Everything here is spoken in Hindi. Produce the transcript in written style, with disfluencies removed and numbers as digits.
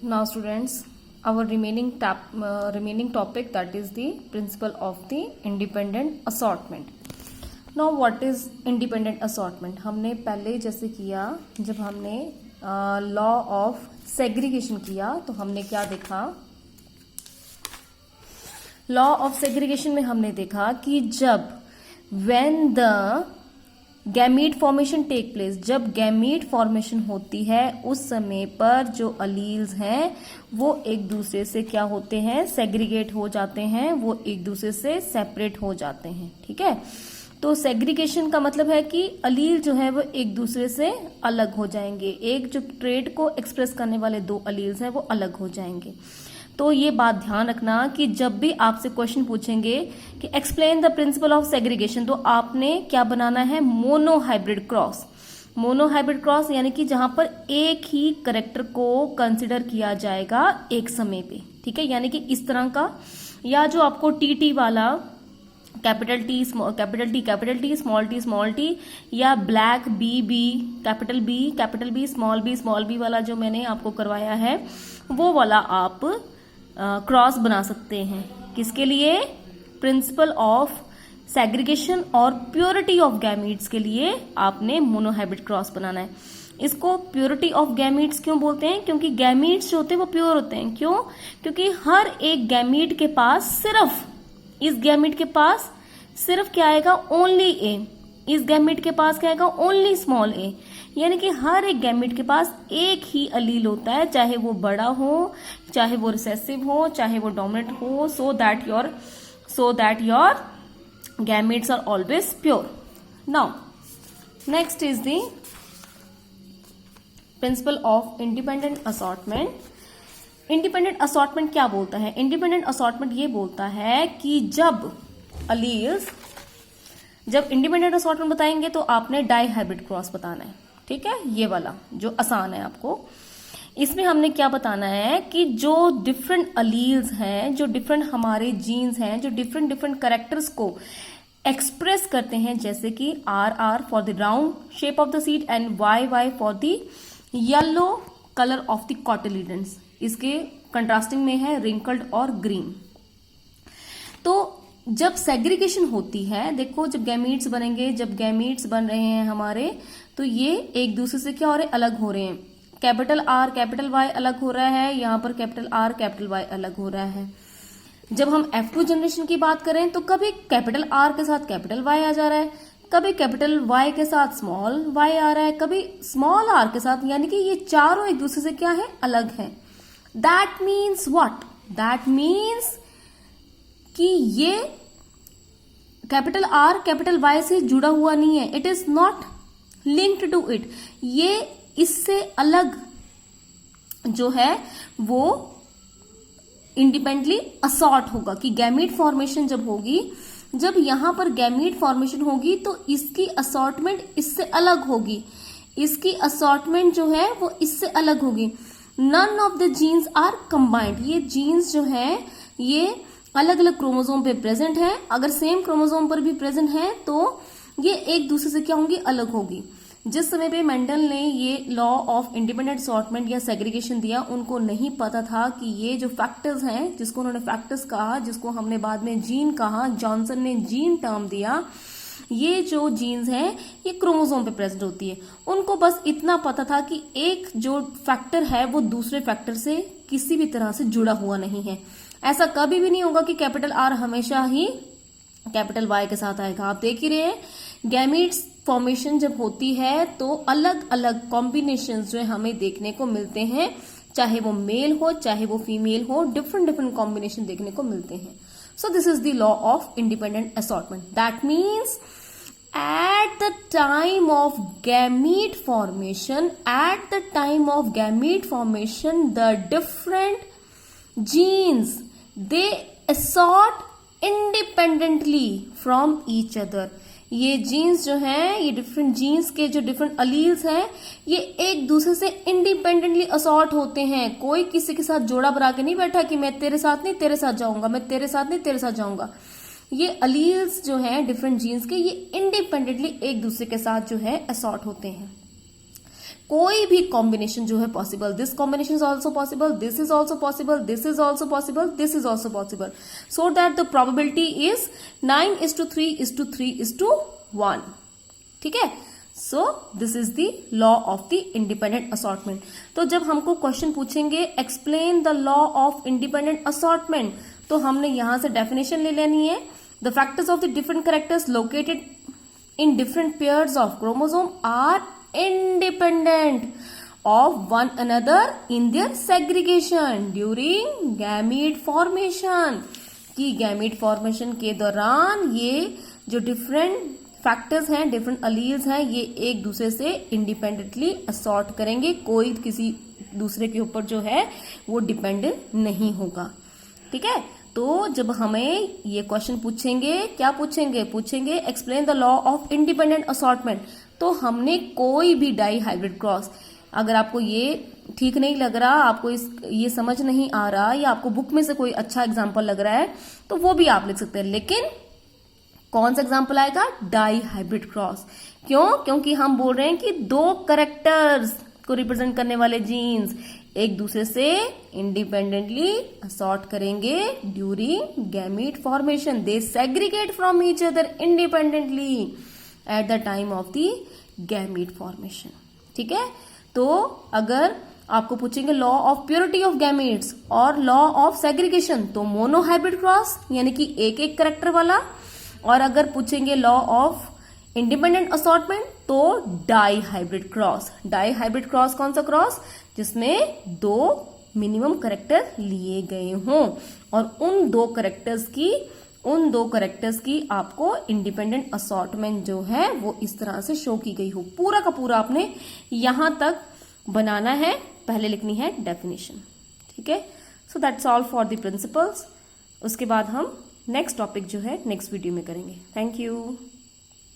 Now students, our remaining topic, that is the principle of the independent assortment. Now what is independent assortment? हमने पहले जैसे किया, जब हमने लॉ ऑफ सेग्रीगेशन किया तो हमने क्या देखा, लॉ ऑफ सेग्रीगेशन में हमने देखा कि जब when the gamete formation take place, जब गैमीट फॉर्मेशन होती है उस समय पर जो अलील्स हैं वो एक दूसरे से क्या होते हैं, सेग्रीगेट हो जाते हैं, वो एक दूसरे से सेपरेट हो जाते हैं। ठीक है, तो सेग्रीगेशन का मतलब है कि अलील जो है वो एक दूसरे से अलग हो जाएंगे, एक जो ट्रेट को एक्सप्रेस करने वाले दो अलील्स हैं वो अलग हो जाएंगे। तो ये बात ध्यान रखना कि जब भी आपसे क्वेश्चन पूछेंगे कि explain the principle of segregation, तो आपने क्या बनाना है, मोनोहाइब्रिड क्रॉस। मोनोहाइब्रिड क्रॉस यानी कि जहां पर एक ही करेक्टर को कंसिडर किया जाएगा एक समय पे। ठीक है, यानी कि इस तरह का, या जो आपको टी वाला कैपिटल टी स्मॉल टी, या black B capital B small B वाला जो मैंने आपको करवाया है वो वाला आप क्रॉस बना सकते हैं। किसके लिए, प्रिंसिपल ऑफ सेग्रीगेशन और प्योरिटी ऑफ गैमीट्स के लिए आपने मोनोहाइब्रिड क्रॉस बनाना है। इसको प्योरिटी ऑफ गैमीट्स क्यों बोलते हैं, क्योंकि गैमीट्स जो होते हैं वो प्योर होते हैं। क्यों, क्योंकि हर एक गैमीट के पास सिर्फ, इस गैमीट के पास सिर्फ क्या आएगा, ओनली ए, इस गैमीट के पास क्या आएगा, ओनली स्मॉल ए, यानी कि हर एक गैमीट के पास एक ही अलील होता है, चाहे वो बड़ा हो, चाहे वो रिसेसिव हो, चाहे वो डोमिनेंट हो, so that your gametes are always pure. Now next is the principle of independent assortment. Independent assortment क्या बोलता है, इंडिपेंडेंट असॉर्टमेंट ये बोलता है कि जब अलील्स, जब इंडिपेंडेंट असॉर्टमेंट बताएंगे तो आपने डाई हाइब्रिड क्रॉस बताना है। ठीक है, ये वाला जो आसान है आपको, इसमें हमने क्या बताना है कि जो डिफरेंट अलील्स हैं, जो डिफरेंट हमारे जीन्स हैं, जो डिफरेंट कैरेक्टर्स को एक्सप्रेस करते हैं, जैसे कि R for the round shape of the seed and Y for the yellow colour of the cotyledons. इसके कंट्रास्टिंग में है रिंकल्ड और ग्रीन। तो जब सेग्रीगेशन होती है, देखो जब गैमीट्स बनेंगे, जब गैमीट्स बन रहे हैं हमारे, तो ये एक दूसरे से क्या हो रहे हैं, अलग हो रहे हैं। कैपिटल आर कैपिटल वाई अलग हो रहा है, यहां पर कैपिटल आर कैपिटल वाई अलग हो रहा है। जब हम F2 जनरेशन की बात करें तो कभी कैपिटल आर के साथ कैपिटल वाई आ जा रहा है, कभी कैपिटल वाई के साथ स्मॉल वाई आ रहा है, कभी स्मॉल आर के साथ, यानी कि ये चारों एक दूसरे से क्या है, अलग है। That means what, that means कि ये कैपिटल आर कैपिटल वाई से जुड़ा हुआ नहीं है, it is not linked to it, ये इससे अलग जो है वो इंडिपेंडेंटली असॉर्ट होगा। कि गैमीट फॉर्मेशन जब होगी, जब यहां पर गैमीट फॉर्मेशन होगी तो इसकी असॉर्टमेंट इससे अलग होगी, इसकी असॉर्टमेंट जो है वो इससे अलग होगी। None of the genes are combined, ये जीन्स जो है ये अलग अलग क्रोमोसोम पे प्रेजेंट है, अगर सेम क्रोमोसोम पर भी प्रेजेंट है तो ये एक दूसरे से क्या होंगी, अलग होगी। जिस समय पे मेंडल ने ये लॉ ऑफ इंडिपेंडेंट असॉर्टमेंट या सेग्रीगेशन दिया, उनको नहीं पता था कि ये जो फैक्टर्स हैं, जिसको उन्होंने फैक्टर्स कहा, जिसको हमने बाद में जीन कहा, जॉनसन ने जीन टर्म दिया, ये जो जीन्स हैं ये क्रोमोसोम पे प्रेजेंट होती है। उनको बस इतना पता था कि एक जो फैक्टर है वो दूसरे फैक्टर से किसी भी तरह से जुड़ा हुआ नहीं है। ऐसा कभी भी नहीं होगा कि कैपिटल आर हमेशा ही कैपिटल वाई के साथ आएगा। आप देख ही रहे हैं, गैमीट्स फॉर्मेशन जब होती है तो अलग अलग कॉम्बिनेशंस जो है हमें देखने को मिलते हैं, चाहे वो मेल हो चाहे वो फीमेल हो, डिफरेंट कॉम्बिनेशन देखने को मिलते हैं। So this is the law of independent assortment. That means at the time of gamete formation, the different genes, they assort independently from each other. ये जीन्स जो हैं, ये डिफरेंट जीन्स के जो डिफरेंट अलील्स हैं, ये एक दूसरे से इंडिपेंडेंटली असॉर्ट होते हैं। कोई किसी के साथ जोड़ा बना के नहीं बैठा कि मैं तेरे साथ नहीं तेरे साथ जाऊंगा, मैं तेरे साथ नहीं तेरे साथ जाऊंगा। ये अलील्स जो हैं डिफरेंट जीन्स के, ये इंडिपेंडेंटली एक दूसरे के साथ जो है असॉर्ट होते हैं। कोई भी कॉम्बिनेशन जो है possible, this combination is also possible, this is also possible, this is also possible, this is also possible, so that the probability is 9:3:3:1. ठीक है, so this is the law of the independent assortment. तो जब हमको क्वेश्चन पूछेंगे explain the law of independent assortment, तो हमने यहां से डेफिनेशन ले लेनी है. The factors of the different characters located in different pairs of chromosome are independent of one another in their segregation during gamete formation. कि गैमीट फॉर्मेशन के दौरान ये जो डिफरेंट फैक्टर्स हैं, डिफरेंट अलील्स हैं, ये एक दूसरे से इंडिपेंडेंटली असॉर्ट करेंगे, कोई किसी दूसरे के ऊपर जो है वो डिपेंडेंट नहीं होगा. ठीक है, तो जब हमें ये क्वेश्चन पूछेंगे, क्या पूछेंगे explain the law of independent assortment. तो हमने कोई भी डाई हाइब्रिड क्रॉस, अगर आपको ये ठीक नहीं लग रहा, आपको ये समझ नहीं आ रहा, या आपको बुक में से कोई अच्छा एग्जाम्पल लग रहा है, तो वो भी आप लिख सकते हैं. लेकिन कौन सा एग्जाम्पल आएगा? Dihybrid cross. क्यों? क्योंकि हम बोल रहे हैं कि दो कैरेक्टर्स को रिप्रेजेंट करने वाले जीन्स एक दूसरे से इंडिपेंडेंटली असॉर्ट करेंगे during gamete formation. They segregate from each other independently at the time of the gamete formation. ठीक है, तो अगर आपको पूछेंगे law of purity of gametes और लॉ ऑफ सेग्रीगेशन, तो मोनो हाइब्रिड क्रॉस यानी कि एक एक करेक्टर वाला. और अगर पूछेंगे लॉ ऑफ इंडिपेंडेंट असॉर्टमेंट, तो dihybrid cross. Dihybrid cross कौन सा क्रॉस? जिसमें दो मिनिमम करेक्टर लिए गए हों और उन दो करेक्टर्स की आपको इंडिपेंडेंट असॉर्टमेंट जो है वो इस तरह से शो की गई हो. पूरा का पूरा आपने यहां तक बनाना है. पहले लिखनी है डेफिनेशन. ठीक है, so that's all for the principles. उसके बाद हम नेक्स्ट टॉपिक जो है नेक्स्ट वीडियो में करेंगे. Thank you.